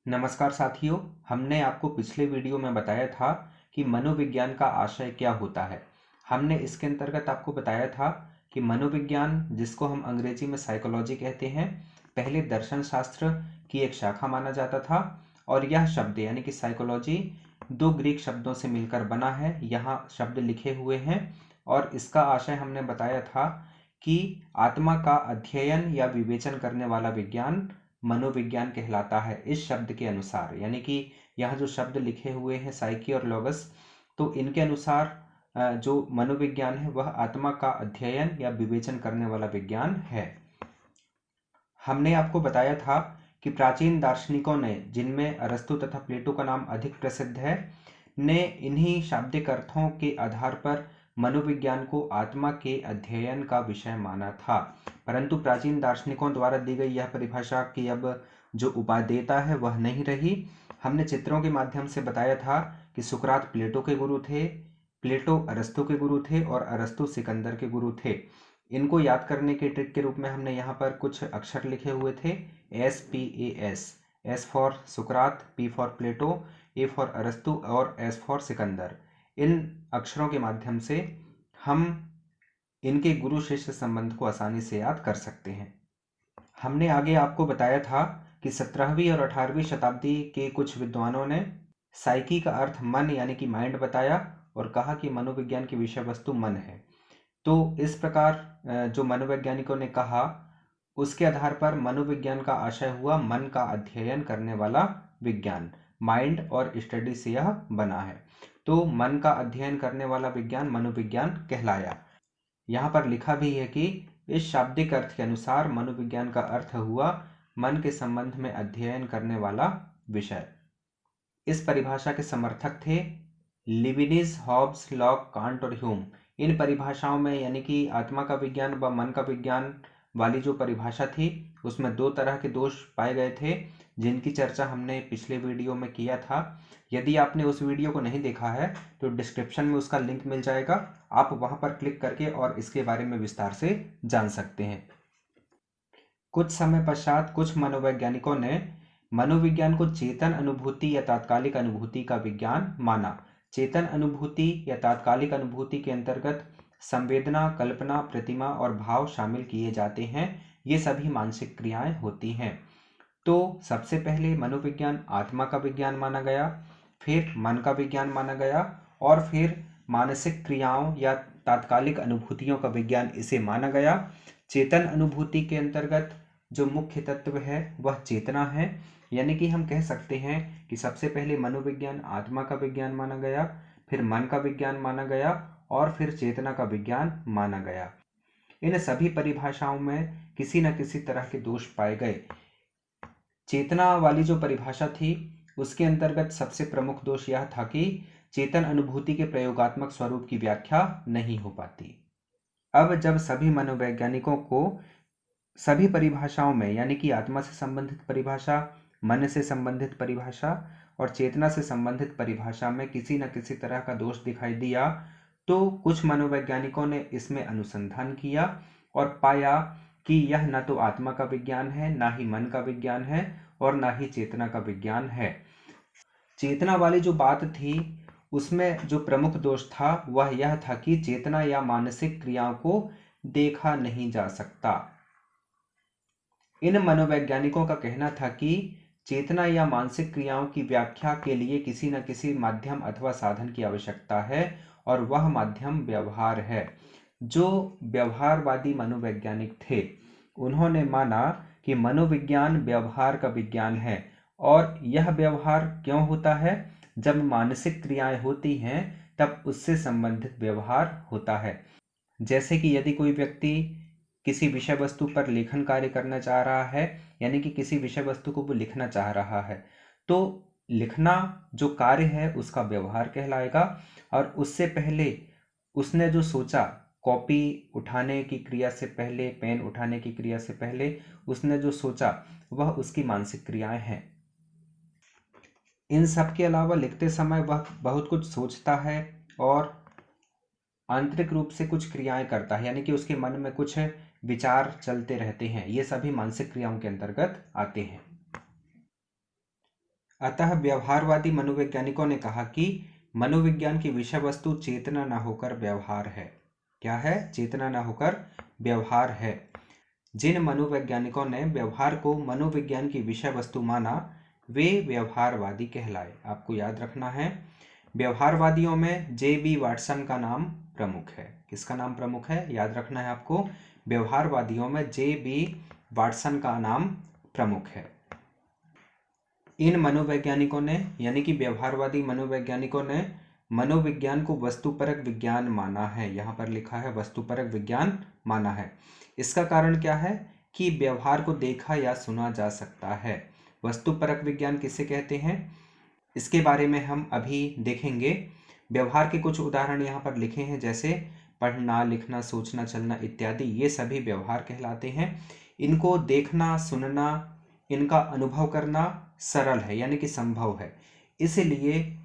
नमस्कार साथियों, हमने आपको पिछले वीडियो में बताया था कि मनोविज्ञान का आशय क्या होता है। हमने इसके अंतर्गत आपको बताया था कि मनोविज्ञान, जिसको हम अंग्रेजी में साइकोलॉजी कहते हैं, पहले दर्शन शास्त्र की एक शाखा माना जाता था और यह शब्द यानी कि साइकोलॉजी दो ग्रीक शब्दों से मिलकर बना है। यहाँ शब्द लिखे हुए हैं और इसका आशय हमने बताया था कि आत्मा का अध्ययन या विवेचन करने वाला विज्ञान मनोविज्ञान कहलाता है इस शब्द के अनुसार। यानी कि यहाँ जो शब्द लिखे हुए हैं साइकी और लोगस, तो इनके अनुसार जो मनोविज्ञान है वह आत्मा का अध्ययन या विवेचन करने वाला विज्ञान है। हमने आपको बताया था कि प्राचीन दार्शनिकों ने, जिनमें अरस्तु तथा प्लेटो का नाम अधिक प्रसिद्ध है, ने इन्हीं शाब्दिक अर्थों के आधार पर मनोविज्ञान को आत्मा के अध्ययन का विषय माना था। परंतु प्राचीन दार्शनिकों द्वारा दी गई यह परिभाषा की अब जो उपादेयता है वह नहीं रही। हमने चित्रों के माध्यम से बताया था कि सुकरात प्लेटो के गुरु थे, प्लेटो अरस्तु के गुरु थे और अरस्तु सिकंदर के गुरु थे। इनको याद करने के ट्रिक के रूप में हमने यहाँ पर कुछ अक्षर लिखे हुए थे, SPAS, S फॉर सुकरात, P for Plato, A for अरस्तु और S फॉर सिकंदर। इन अक्षरों के माध्यम से हम इनके गुरु शिष्य संबंध को आसानी से याद कर सकते हैं। हमने आगे आपको बताया था कि 17वीं और 18वीं शताब्दी के कुछ विद्वानों ने साइकी का अर्थ मन यानी कि माइंड बताया और कहा कि मनोविज्ञान की विषय वस्तु मन है। तो इस प्रकार जो मनोवैज्ञानिकों ने कहा उसके आधार पर मनोविज्ञान का आशय हुआ मन का अध्ययन करने वाला विज्ञान। माइंड और स्टडी से यह बना है, तो मन का अध्ययन करने वाला विज्ञान मनोविज्ञान कहलाया। यहाँ पर लिखा भी है कि इस शाब्दिक अर्थ के अनुसार मनोविज्ञान का अर्थ हुआ मन के संबंध में अध्ययन करने वाला विषय। इस परिभाषा के समर्थक थे लिबिनिज, हॉब्स, लॉक, कांट और ह्यूम। इन परिभाषाओं में यानी कि आत्मा का विज्ञान व मन का विज्ञान वाली जो परिभाषा थी उसमें दो तरह के दोष पाए गए थे, जिनकी चर्चा हमने पिछले वीडियो में किया था। यदि आपने उस वीडियो को नहीं देखा है तो डिस्क्रिप्शन में उसका लिंक मिल जाएगा, आप वहां पर क्लिक करके और इसके बारे में विस्तार से जान सकते हैं। कुछ समय पश्चात कुछ मनोवैज्ञानिकों ने मनोविज्ञान को चेतन अनुभूति या तात्कालिक अनुभूति का विज्ञान माना। चेतन अनुभूति या तात्कालिक अनुभूति के अंतर्गत संवेदना, कल्पना, प्रतिमा और भाव शामिल किए जाते हैं। ये सभी मानसिक क्रियाएं होती हैं। तो सबसे पहले मनोविज्ञान आत्मा का विज्ञान माना गया, फिर मन का विज्ञान माना गया और फिर मानसिक क्रियाओं या तात्कालिक अनुभूतियों का विज्ञान इसे माना गया। चेतन अनुभूति के अंतर्गत जो मुख्य तत्व है वह चेतना है। यानी कि हम कह सकते हैं कि सबसे पहले मनोविज्ञान आत्मा का विज्ञान माना गया, फिर मन का विज्ञान माना गया और फिर चेतना का विज्ञान माना गया। इन सभी परिभाषाओं में किसी न किसी तरह के दोष पाए गए। चेतना वाली जो परिभाषा थी उसके अंतर्गत सबसे प्रमुख दोष यह था कि चेतन अनुभूति के प्रयोगात्मक स्वरूप की व्याख्या नहीं हो पाती। अब जब सभी मनोवैज्ञानिकों को सभी परिभाषाओं में यानी कि आत्मा से संबंधित परिभाषा, मन से संबंधित परिभाषा और चेतना से संबंधित परिभाषा में किसी न किसी तरह का दोष दिखाई दिया, तो कुछ मनोवैज्ञानिकों ने इसमें अनुसंधान किया और पाया कि यह न तो आत्मा का विज्ञान है, ना ही मन का विज्ञान है और ना ही चेतना का विज्ञान है। चेतना वाली जो बात थी उसमें जो प्रमुख दोष था वह यह था कि चेतना या मानसिक क्रियाओं को देखा नहीं जा सकता। इन मनोवैज्ञानिकों का कहना था कि चेतना या मानसिक क्रियाओं की व्याख्या के लिए किसी न किसी माध्यम अथवा साधन की आवश्यकता है और वह माध्यम व्यवहार है। जो व्यवहारवादी मनोवैज्ञानिक थे उन्होंने माना कि मनोविज्ञान व्यवहार का विज्ञान है और यह व्यवहार क्यों होता है? जब मानसिक क्रियाएं होती हैं तब उससे संबंधित व्यवहार होता है। जैसे कि यदि कोई व्यक्ति किसी विषय वस्तु पर लेखन कार्य करना चाह रहा है, यानी कि किसी विषय वस्तु को वो लिखना चाह रहा है, तो लिखना जो कार्य है उसका व्यवहार कहलाएगा और उससे पहले उसने जो सोचा, कॉपी उठाने की क्रिया से पहले, पेन उठाने की क्रिया से पहले उसने जो सोचा वह उसकी मानसिक क्रियाएं हैं। इन सब के अलावा लिखते समय वह बहुत कुछ सोचता है और आंतरिक रूप से कुछ क्रियाएं करता है, यानी कि उसके मन में कुछ विचार चलते रहते हैं। ये सभी मानसिक क्रियाओं के अंतर्गत आते हैं। अतः व्यवहारवादी मनोवैज्ञानिकों ने कहा कि मनोविज्ञान की विषय वस्तु चेतना न होकर व्यवहार है। क्या है? चेतना न होकर व्यवहार है। जिन मनोवैज्ञानिकों ने व्यवहार को मनोविज्ञान की विषय वस्तु माना वे व्यवहारवादी कहलाए। आपको याद रखना है, व्यवहारवादियों में जे.बी. वाटसन का नाम प्रमुख है। किसका नाम प्रमुख है? याद रखना है आपको, व्यवहारवादियों में जे.बी. वाटसन का नाम प्रमुख है। इन मनोवैज्ञानिकों ने यानी कि व्यवहारवादी मनोवैज्ञानिकों ने मनोविज्ञान को वस्तुपरक विज्ञान माना है। यहाँ पर लिखा है वस्तुपरक विज्ञान माना है। इसका कारण क्या है? कि व्यवहार को देखा या सुना जा सकता है। वस्तुपरक विज्ञान किसे कहते हैं, इसके बारे में हम अभी देखेंगे। व्यवहार के कुछ उदाहरण यहाँ पर लिखे हैं, जैसे पढ़ना, लिखना, सोचना, चलना इत्यादि, ये सभी व्यवहार कहलाते हैं। इनको देखना, सुनना, इनका अनुभव करना सरल है यानी कि संभव है, इसलिए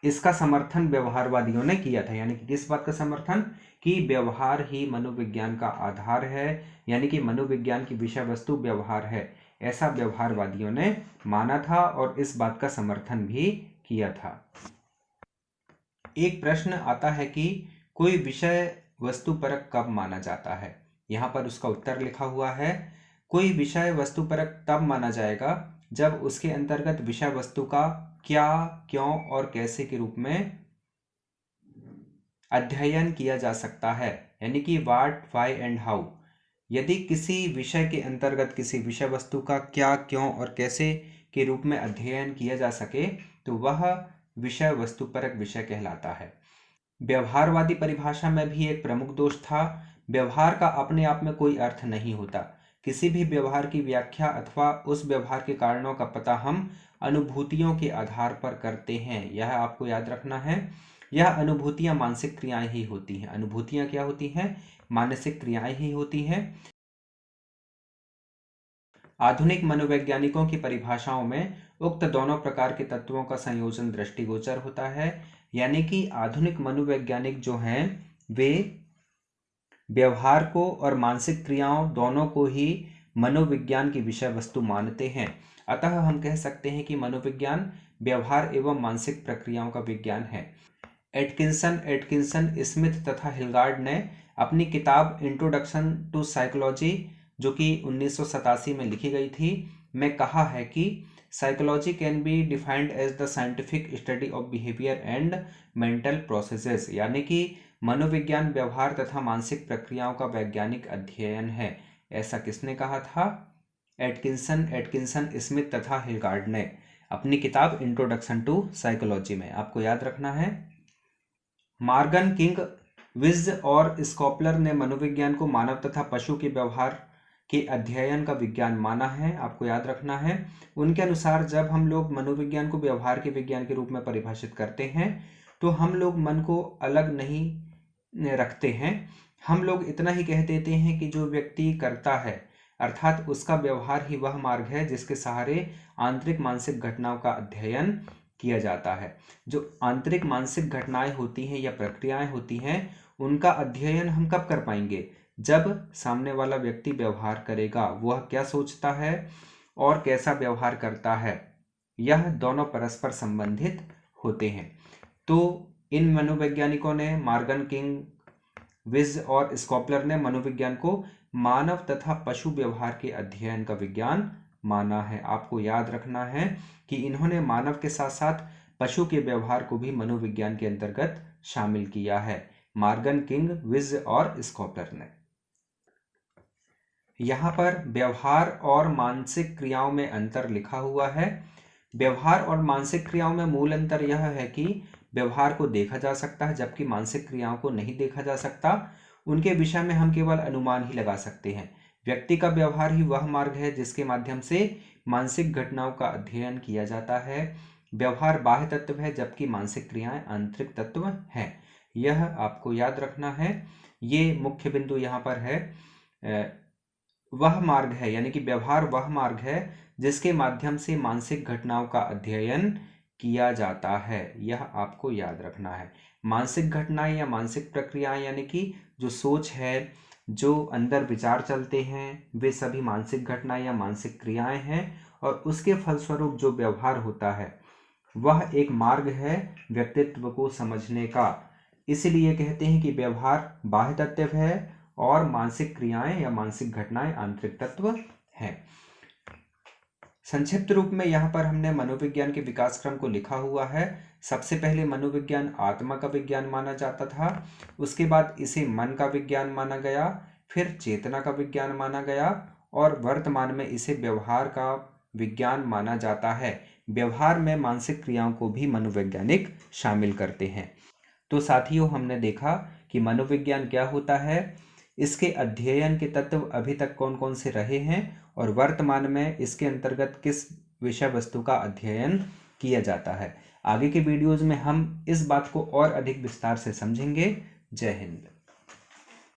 इसका समर्थन व्यवहारवादियों ने किया था। यानी कि किस बात का समर्थन? कि व्यवहार ही मनोविज्ञान का आधार है, यानी कि मनोविज्ञान की विषय वस्तु व्यवहार है, ऐसा व्यवहारवादियों ने माना था और इस बात का समर्थन भी किया था। एक प्रश्न आता है कि कोई विषय वस्तुपरक कब माना जाता है? यहाँ पर उसका उत्तर लिखा हुआ है, कोई विषय वस्तुपरक तब माना जाएगा जब उसके अंतर्गत विषय वस्तु का क्या, क्यों और कैसे के रूप में अध्ययन किया जा सकता है, यानी कि व्हाट, व्हाई एंड हाउ। यदि किसी विषय के अंतर्गत किसी विषय वस्तु का क्या, क्यों और कैसे के रूप में अध्ययन किया जा सके तो वह विषय वस्तुपरक विषय कहलाता है। व्यवहारवादी परिभाषा में भी एक प्रमुख दोष था, व्यवहार का अपने आप में कोई अर्थ नहीं होता। किसी भी व्यवहार की व्याख्या अथवा उस व्यवहार के कारणों का पता हम अनुभूतियों के आधार पर करते हैं। यह आपको याद रखना है। यह अनुभूतियां मानसिक क्रियाएं ही होती हैं। अनुभूतियां क्या होती हैं? मानसिक क्रियाएं ही होती हैं। आधुनिक मनोवैज्ञानिकों की परिभाषाओं में उक्त दोनों प्रकार के तत्वों का संयोजन दृष्टिगोचर होता है, यानी कि आधुनिक मनोवैज्ञानिक जो हैं वे व्यवहार को और मानसिक क्रियाओं दोनों को ही मनोविज्ञान की विषय वस्तु मानते हैं। अतः हम कह सकते हैं कि मनोविज्ञान व्यवहार एवं मानसिक प्रक्रियाओं का विज्ञान है। एटकिंसन, स्मिथ तथा हिलगार्ड ने अपनी किताब इंट्रोडक्शन टू साइकोलॉजी, जो कि 1987 में लिखी गई थी, में कहा है कि psychology can be defined as the scientific study of behaviour and mental processes, यानी कि मनोविज्ञान व्यवहार तथा मानसिक प्रक्रियाओं का वैज्ञानिक अध्ययन है। ऐसा किसने कहा था? एटकिंसन, स्मिथ तथा हिलगार्ड ने अपनी किताब इंट्रोडक्शन टू साइकोलॉजी में। आपको याद रखना है। मॉर्गन, किंग, विज और स्कॉपलर ने मनोविज्ञान को मानव तथा पशु के व्यवहार के अध्ययन का विज्ञान माना है। आपको याद रखना है। उनके अनुसार जब हम लोग मनोविज्ञान को व्यवहार के विज्ञान के रूप में परिभाषित करते हैं तो हम लोग मन को अलग नहीं रखते हैं। हम लोग इतना ही कह देते हैं कि जो व्यक्ति करता है अर्थात उसका व्यवहार ही वह मार्ग है जिसके सहारे आंतरिक मानसिक घटनाओं का अध्ययन किया जाता है। जो आंतरिक मानसिक घटनाएं होती हैं या प्रक्रियाएं होती हैं उनका अध्ययन हम कब कर पाएंगे? जब सामने वाला व्यक्ति व्यवहार करेगा, वह क्या सोचता है और कैसा व्यवहार करता है, यह दोनों परस्पर संबंधित होते हैं। तो इन मनोवैज्ञानिकों ने, मॉर्गन, किंग, विज और स्कॉपलर ने मनोविज्ञान को मानव तथा पशु व्यवहार के अध्ययन का विज्ञान माना है। आपको याद रखना है कि इन्होंने मानव के साथ साथ पशु के व्यवहार को भी मनोविज्ञान के अंतर्गत शामिल किया है। मॉर्गन, किंग, विज और स्कॉपलर ने। यहाँ पर व्यवहार और मानसिक क्रियाओं में अंतर लिखा हुआ है। व्यवहार और मानसिक क्रियाओं में मूल अंतर यह है कि व्यवहार को देखा जा सकता है जबकि मानसिक क्रियाओं को नहीं देखा जा सकता। उनके विषय में हम केवल अनुमान ही लगा सकते हैं। व्यक्ति का व्यवहार ही वह मार्ग है जिसके माध्यम से मानसिक घटनाओं का अध्ययन किया जाता है। व्यवहार बाह्य तत्व है जबकि मानसिक क्रियाएं आंतरिक तत्व हैं। यह आपको याद रखना है। ये मुख्य बिंदु यहाँ पर है। वह मार्ग है यानी कि व्यवहार वह मार्ग है जिसके माध्यम से मानसिक घटनाओं का अध्ययन किया जाता है। यह आपको याद रखना है। मानसिक घटनाएं या मानसिक प्रक्रियाएं यानी कि जो सोच है, जो अंदर विचार चलते हैं, वे सभी मानसिक घटनाएं या मानसिक क्रियाएं हैं। और उसके फलस्वरूप जो व्यवहार होता है वह एक मार्ग है व्यक्तित्व को समझने का। इसलिए कहते हैं कि व्यवहार बाह्य तत्व है और मानसिक क्रियाएं या मानसिक घटनाएं आंतरिक तत्व हैं। संक्षिप्त रूप में यहाँ पर हमने मनोविज्ञान के विकास क्रम को लिखा हुआ है। सबसे पहले मनोविज्ञान आत्मा का विज्ञान माना जाता था, उसके बाद इसे मन का विज्ञान माना गया, फिर चेतना का विज्ञान माना गया और वर्तमान में इसे व्यवहार का विज्ञान माना जाता है। व्यवहार में मानसिक क्रियाओं को भी मनोवैज्ञानिक शामिल करते हैं। तो साथियों, हमने देखा कि मनोविज्ञान क्या होता है, इसके अध्ययन के तत्व अभी तक कौन कौन से रहे हैं और वर्तमान में इसके अंतर्गत किस विषय वस्तु का अध्ययन किया जाता है। आगे के वीडियोज में हम इस बात को और अधिक विस्तार से समझेंगे। जय हिंद।